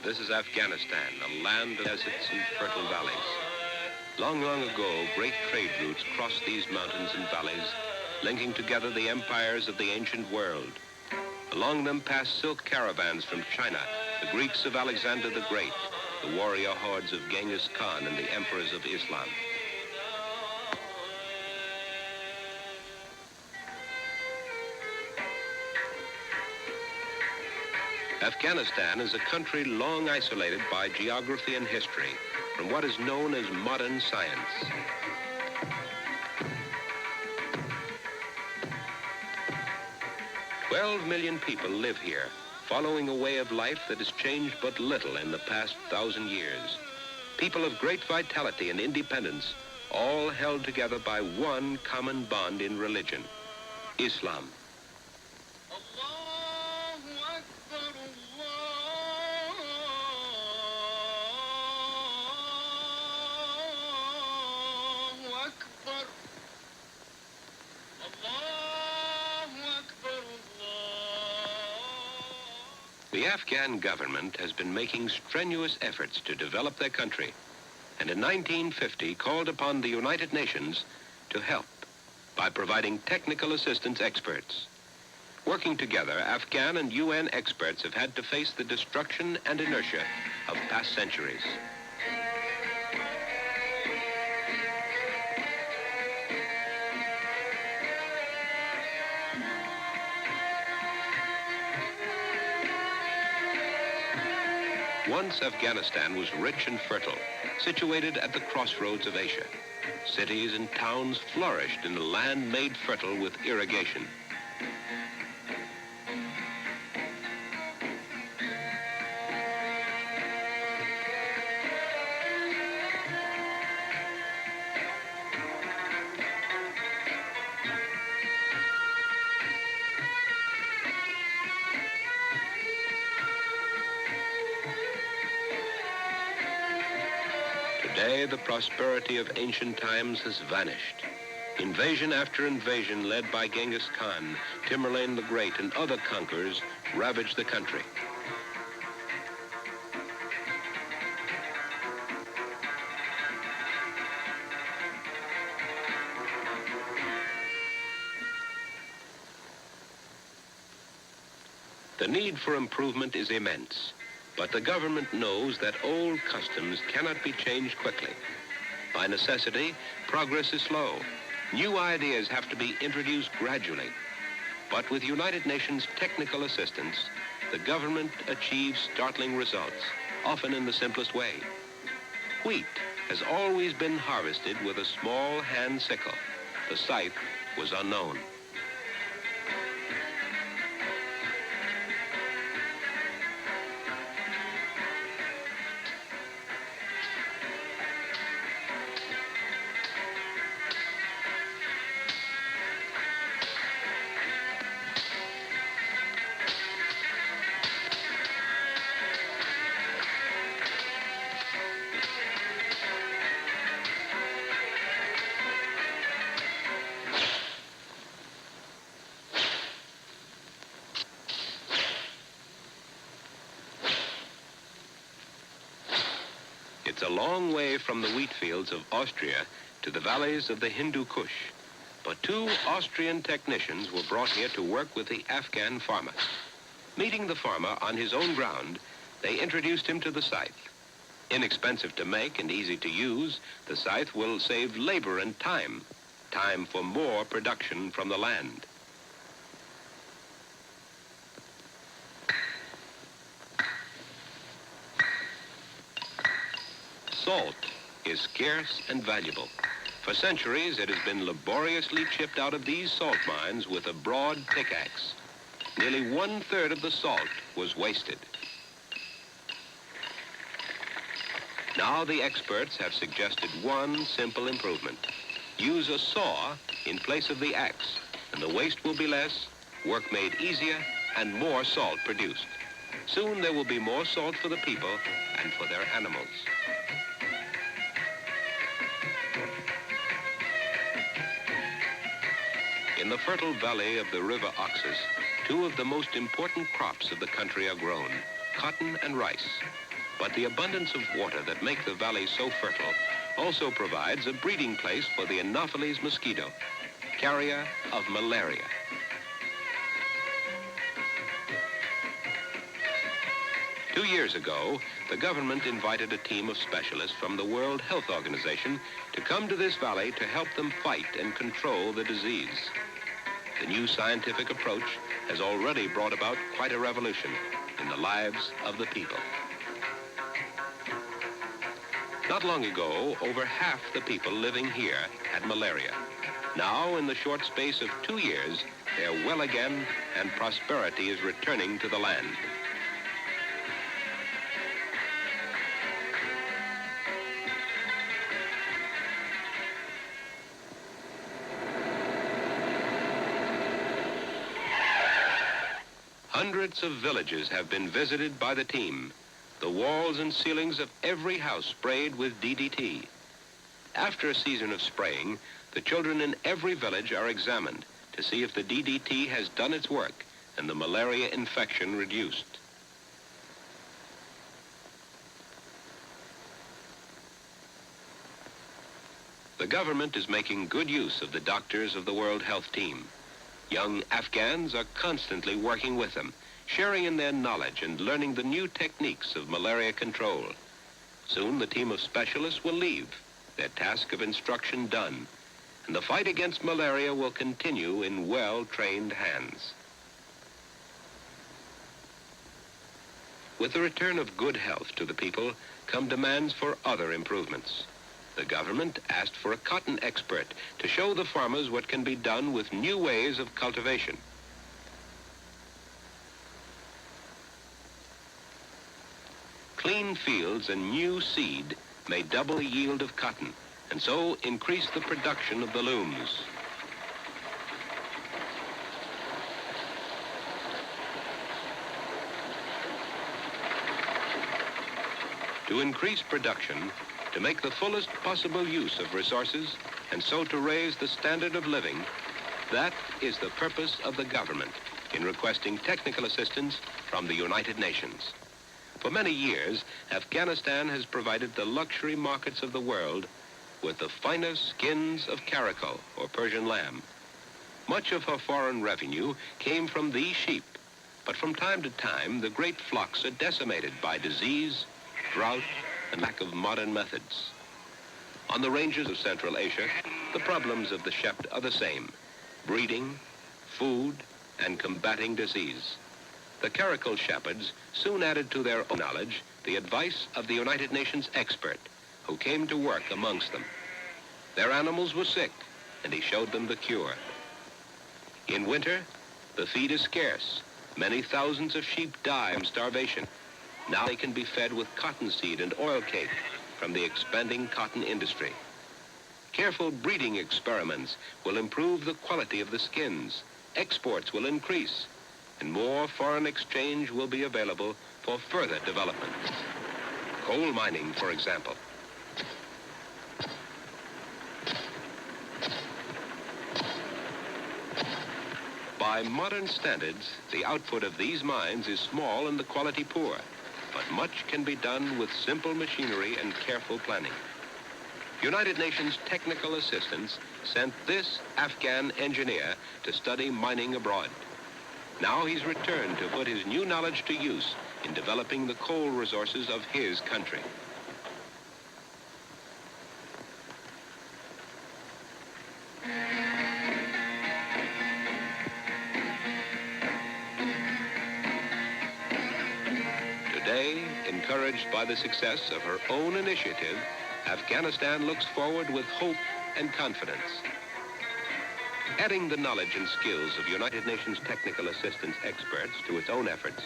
This is Afghanistan, a land of deserts and fertile valleys. Long, long ago, great trade routes crossed these mountains and valleys, linking together the empires of the ancient world. Along them passed silk caravans from China, the Greeks of Alexander the Great, the warrior hordes of Genghis Khan and the emperors of Islam. Afghanistan is a country long isolated by geography and history from what is known as modern science. "12 million people live here, following a way of life that has changed but little in the past 1,000 years. People of great vitality and independence, all held together by one common bond in religion, Islam. The Afghan government has been making strenuous efforts to develop their country, and in 1950 called upon the United Nations to help by providing technical assistance experts. Working together, Afghan and UN experts have had to face the destruction and inertia of past centuries. Once Afghanistan was rich and fertile, situated at the crossroads of Asia. Cities and towns flourished in a land made fertile with irrigation. Today, the prosperity of ancient times has vanished. Invasion after invasion led by Genghis Khan, Tamerlane the Great, and other conquerors ravaged the country. The need for improvement is immense. But the government knows that old customs cannot be changed quickly. By necessity, progress is slow. New ideas have to be introduced gradually. But with United Nations technical assistance, the government achieves startling results, often in the simplest way. Wheat has always been harvested with a small hand sickle. The scythe was unknown. It's a long way from the wheat fields of Austria to the valleys of the Hindu Kush. But two Austrian technicians were brought here to work with the Afghan farmer. Meeting the farmer on his own ground, they introduced him to the scythe. Inexpensive to make and easy to use, the scythe will save labor and time for more production from the land. Salt is scarce and valuable. For centuries, it has been laboriously chipped out of these salt mines with a broad pickaxe. Nearly 1/3 of the salt was wasted. Now the experts have suggested one simple improvement. Use a saw in place of the axe, and the waste will be less, work made easier, and more salt produced. Soon there will be more salt for the people and for their animals. In the fertile valley of the river Oxus, two of the most important crops of the country are grown, cotton and rice. But the abundance of water that make the valley so fertile also provides a breeding place for the Anopheles mosquito, carrier of malaria. Two years ago, the government invited a team of specialists from the World Health Organization to come to this valley to help them fight and control the disease. The new scientific approach has already brought about quite a revolution in the lives of the people. Not long ago, over half the people living here had malaria. Now, in the short space of 2 years, they're well again and prosperity is returning to the land. Hundreds of villages have been visited by the team. The walls and ceilings of every house sprayed with DDT. After a season of spraying, the children in every village are examined to see if the DDT has done its work and the malaria infection reduced. The government is making good use of the doctors of the World Health Team. Young Afghans are constantly working with them, sharing in their knowledge and learning the new techniques of malaria control. Soon the team of specialists will leave, their task of instruction done, and the fight against malaria will continue in well-trained hands. With the return of good health to the people come demands for other improvements. The government asked for a cotton expert to show the farmers what can be done with new ways of cultivation. Clean fields and new seed may double the yield of cotton and so increase the production of the looms. To increase production, to make the fullest possible use of resources, and so to raise the standard of living, that is the purpose of the government in requesting technical assistance from the United Nations. For many years, Afghanistan has provided the luxury markets of the world with the finest skins of caracal, or Persian lamb. Much of her foreign revenue came from these sheep, but from time to time, the great flocks are decimated by disease, drought, and lack of modern methods. On the ranges of Central Asia, the problems of the shepherd are the same: breeding, food, and combating disease. The caracal shepherds soon added to their own knowledge the advice of the United Nations expert who came to work amongst them. Their animals were sick, and he showed them the cure. In winter, the feed is scarce. Many thousands of sheep die from starvation. Now they can be fed with cottonseed and oil cake from the expanding cotton industry. Careful breeding experiments will improve the quality of the skins. Exports will increase, and more foreign exchange will be available for further development. Coal mining, for example. By modern standards, the output of these mines is small and the quality poor, but much can be done with simple machinery and careful planning. United Nations technical assistance sent this Afghan engineer to study mining abroad. Now he's returned to put his new knowledge to use in developing the coal resources of his country. Today, encouraged by the success of her own initiative, Afghanistan looks forward with hope and confidence. Adding the knowledge and skills of United Nations technical assistance experts to its own efforts,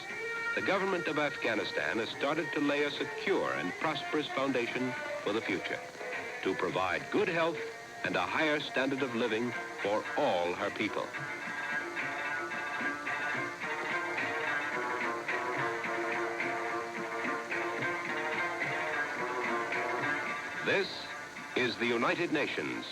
the government of Afghanistan has started to lay a secure and prosperous foundation for the future, to provide good health and a higher standard of living for all her people. This is the United Nations.